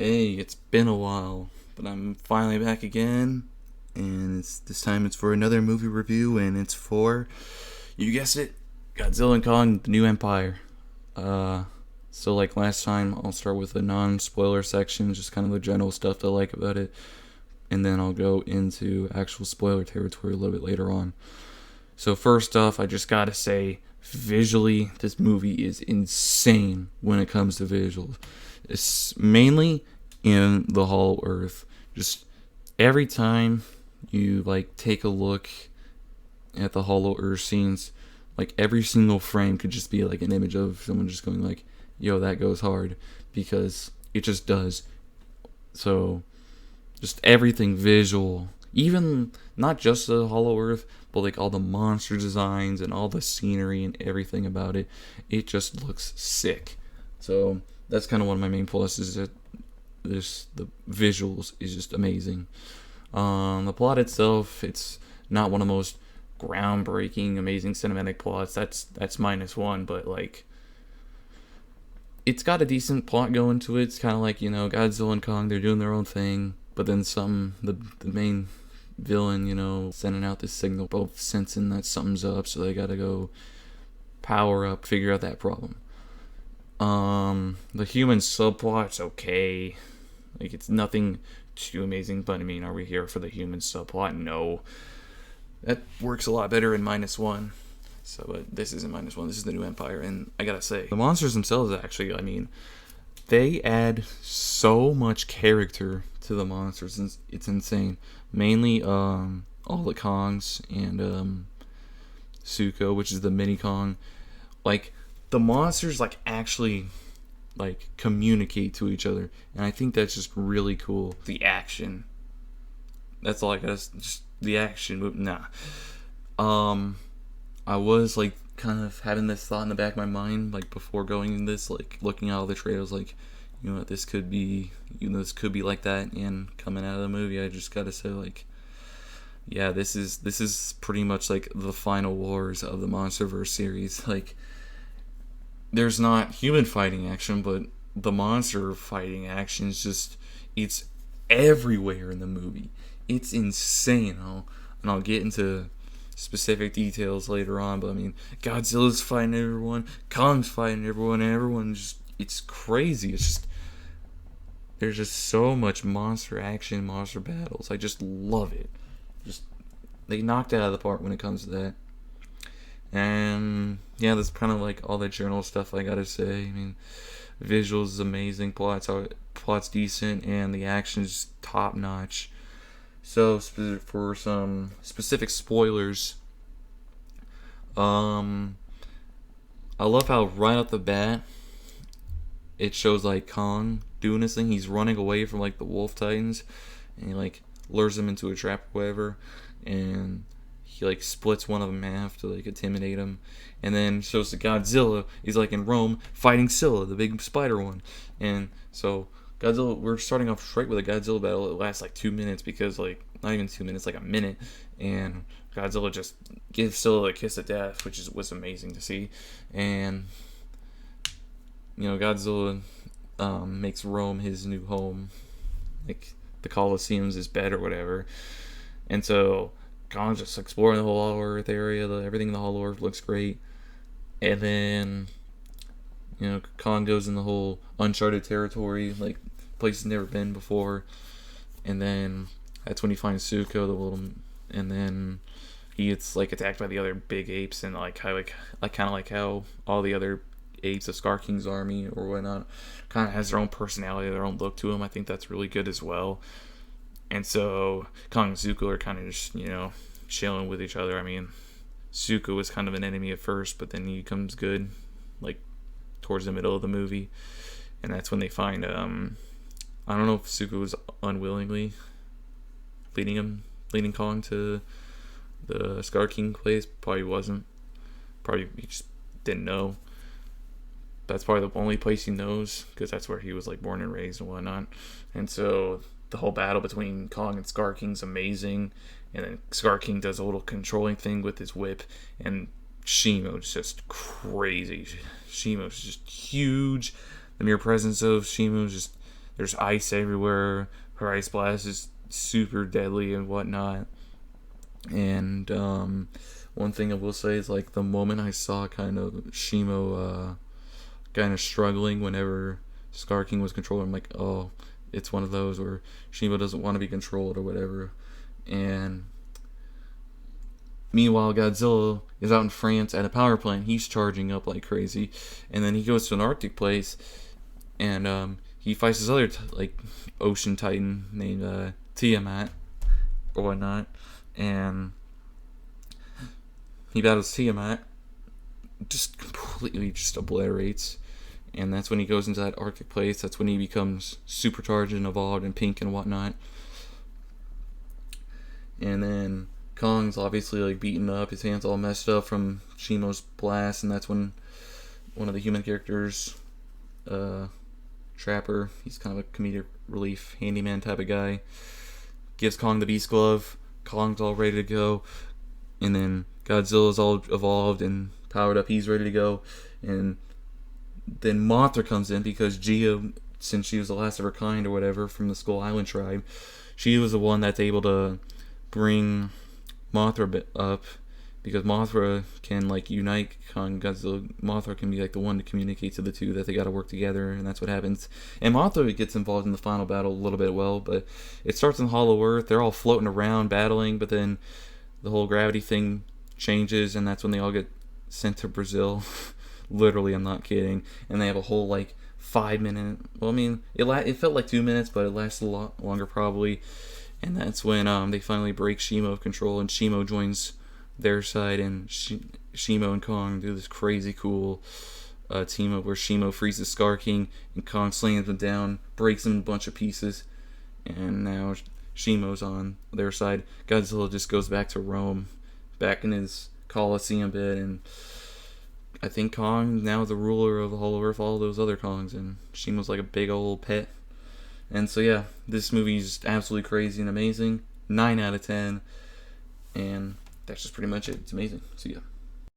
Hey, it's been a while, but I'm finally back again, and this time it's for another movie review, and it's for, you guessed it, Godzilla and Kong: The New Empire. Uh, so like last time, I'll start with a non-spoiler section, just kind of the general stuff I like about it, and then I'll go into actual spoiler territory a little bit later on. So first off, I just gotta say, visually, this movie is insane when it comes to visuals. It's mainly in the Hollow Earth. Just every time you like take a look at the Hollow Earth scenes, like every single frame could just be like an image of someone just going like, "Yo, that goes hard," because it just does. So just everything visual, even not just the Hollow Earth, but like all the monster designs and all the scenery and everything about it, it just looks sick. So that's kind of one of my main pluses, is that the visuals is just amazing. The plot itself, it's not one of the most groundbreaking, amazing cinematic plots. That's -1, but like it's got a decent plot going to it. It's kind of like, Godzilla and Kong, they're doing their own thing, but then the main villain, sending out this signal, both sensing that something's up, so they gotta go power up, figure out that problem. The human subplot's okay. Like, it's nothing too amazing, but I mean, are we here for the human subplot? No. That works a lot better in -1. So, but this isn't -1, this is the New Empire, and I gotta say, the monsters themselves actually, I mean, they add so much character to the monsters, it's insane. Mainly, all the Kongs and, Suko, which is the mini Kong. Like, the monsters, like, actually like communicate to each other, and I think that's just really cool. The action, that's all I got. Just the action. Nah. I was like kind of having this thought in the back of my mind, like before going in this, like looking at all the trailers, like, this could be, this could be like that. And coming out of the movie, I just gotta say, like, yeah, this is pretty much like the final wars of the MonsterVerse series. Like, there's not human fighting action, but the monster fighting action is just, it's everywhere in the movie. It's insane. And I'll get into specific details later on, but I mean, Godzilla's fighting everyone, Kong's fighting everyone, and everyone just, it's crazy. It's just, there's just so much monster action, monster battles. I just love it. Just, they knocked it out of the park when it comes to that. And yeah, that's kind of like all the general stuff I gotta say. I mean, visuals is amazing, plot's decent, and the action's top notch. So for some specific spoilers, I love how right off the bat it shows like Kong doing this thing. He's running away from like the Wolf Titans, and he like lures them into a trap or whatever, and he like splits one of them in half to like intimidate him, and then shows the Godzilla. He's like in Rome fighting Scylla, the big spider one, and so Godzilla. We're starting off straight with a Godzilla battle. It lasts like 2 minutes, because like not even 2 minutes, like a minute, and Godzilla just gives Scylla a kiss of death, which was amazing to see. And Godzilla makes Rome his new home, like the Colosseum's his bed or whatever, and so Kong's just exploring the whole Hollow Earth area. Everything in the Hollow Earth looks great. And then, Kong goes in the whole uncharted territory, like places never been before. And then that's when he finds Suko, the little, and then he gets like attacked by the other big apes, and like how kind of like how all the other apes of Scar King's army or whatnot kind of has their own personality, their own look to them. I think that's really good as well. And so Kong and Zuko are kind of just, chilling with each other. I mean, Zuko was kind of an enemy at first, but then he becomes good, like, towards the middle of the movie. And that's when they find, I don't know if Zuko was unwillingly leading Kong to the Scar King place. Probably wasn't. Probably he just didn't know. That's probably the only place he knows, because that's where he was, like, born and raised and whatnot. And so the whole battle between Kong and Scar King's amazing, and then Scar King does a little controlling thing with his whip, and Shimo's just crazy. Shimo's just huge. The mere presence of Shimo is just there's ice everywhere. Her ice blast is super deadly and whatnot. And one thing I will say is like the moment I saw kind of Shimo kind of struggling whenever Scar King was controlled, I'm like, oh, it's one of those where Shimo doesn't want to be controlled or whatever. And meanwhile, Godzilla is out in France at a power plant. He's charging up like crazy, and then he goes to an Arctic place, and he fights this other like ocean titan named Tiamat or whatnot, and he battles Tiamat, just completely just obliterates. And that's when he goes into that Arctic place. That's when he becomes supercharged and evolved and pink and whatnot. And then Kong's obviously like beaten up, his hands all messed up from Shimo's blast, and that's when one of the human characters, Trapper, he's kind of a comedic relief handyman type of guy, gives Kong the Beast Glove. Kong's all ready to go, and then Godzilla's all evolved and powered up. He's ready to go, and then Mothra comes in because Gia, since she was the last of her kind or whatever from the Skull Island tribe, she was the one that's able to bring Mothra up, because Mothra can like unite Kong and Godzilla. Mothra can be like the one to communicate to the two that they got to work together, and that's what happens. And Mothra gets involved in the final battle a little bit but it starts in Hollow Earth. They're all floating around battling, but then the whole gravity thing changes, and that's when they all get sent to Brazil. Literally, I'm not kidding. And they have a whole like 5 minute. Well, I mean, it felt like 2 minutes, but it lasted a lot longer probably. And that's when they finally break Shimo control, and Shimo joins their side, and Shimo and Kong do this crazy cool team up where Shimo freezes Scar King, and Kong slams him down, breaks him in a bunch of pieces, and now Shimo's on their side. Godzilla just goes back to Rome, back in his Colosseum bed, and I think Kong now the ruler of the Hollow Earth, all those other Kongs, and Shimo's like a big old pet. And so yeah, this movie's absolutely crazy and amazing. 9 out of 10. And that's just pretty much it. It's amazing. So yeah.